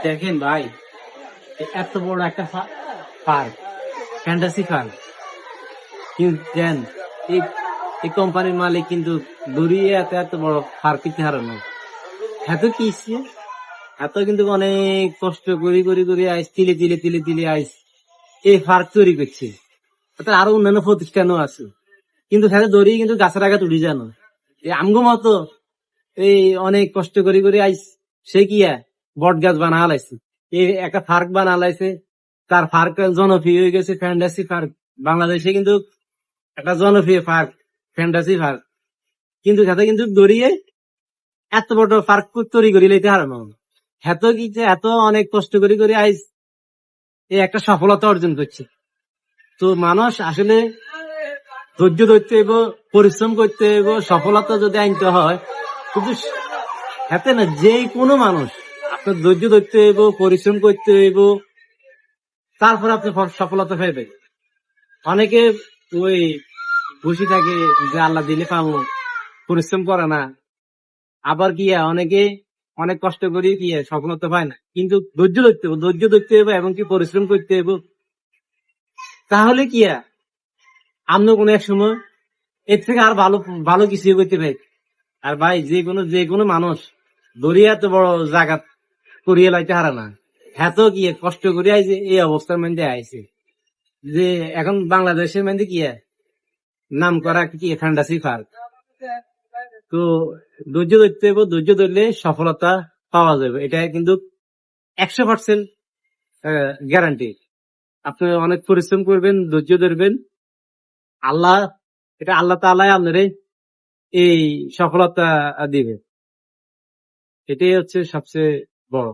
দেখেন ভাই, এত বড় একটা পার্ক, ফ্যান্টাসি পার্ক, কিন্তু দেন এই এই কোম্পানির মালিক কিন্তু দৌড়িয়ে এত এত বড় পার্ক কিনতে হারানো। এত কি ইচ্ছে, এত কিন্তু অনেক কষ্ট করি করি করি আইস, তিলে তিলে তিলে তিলে আইস এই পার্ক তৈরি করছে। অর্থাৎ আরো অন্যান্য প্রতিষ্ঠানও আছে, কিন্তু সাথে দড়িয়ে কিন্তু গাছের আঘাত উঠে জানো। এই আমগো মতো এই অনেক কষ্ট করি করি আইস, সে কি বট গাছ বানা হালাইছে, এই একটা পার্ক বানা হালাইছে। তার পার্ক জনপ্রিয় হয়ে গেছে ফ্যান্টাসি পার্ক। বাংলাদেশে কিন্তু একটা জনপ্রিয় পার্ক ফ্যান্টাসি পার্ক, কিন্তু সাথে কিন্তু দড়িয়ে এত বড় পার্ক তৈরি করি লইতে হারানো। এত কি যে এত অনেক কষ্ট করি করি আইস এই একটা সফলতা অর্জন করছে। তো মানুষ আসলে ধৈর্য ধরতে হইব, পরিশ্রম করতে হইব। সফলতা যদি আনতে হয় কিন্তু হাতে না, যে কোনো মানুষ আপনার ধৈর্য ধরতে হইব, পরিশ্রম করতে হইব, তারপর আপনি সফলতা পাইবে। অনেকে ওই খুশি থাকে যে আল্লাহ দিলে পাবো, পরিশ্রম করে না। আবার কি অনেকে অনেক কষ্ট করি কি সফলতা পায় না, কিন্তু ধৈর্য ধরতে হবে, ধৈর্য ধরতে হবে এবং কি পরিশ্রম করতে হবে। তাহলে কি আমরা কোনো এক সময় এর থেকে আর ভালো ভালো কিছু করতে পারি। আর ভাই, যে কোনো মানুষ দরিয়া এত বড় জায়গা করিয়ে লাইতে হারা না। এত কি কষ্ট করি আইছে এই অবস্থার মধ্যে আইছে, যে এখন বাংলাদেশের মধ্যে কি নাম করা কি ফ্যান্টাসি পার্ক। তো ধৈর্য ধরতে হবে, ধৈর্য ধরলে সফলতা পাওয়া যাবে, এটা কিন্তু 100% গ্যারান্টি। আপনি অনেক পরিশ্রম করবেন, ধৈর্য ধরবেন, আল্লাহ এটা আল্লাহ তাআলাই আপনারে এই সফলতা দিবে। এটাই হচ্ছে সবচেয়ে বড়।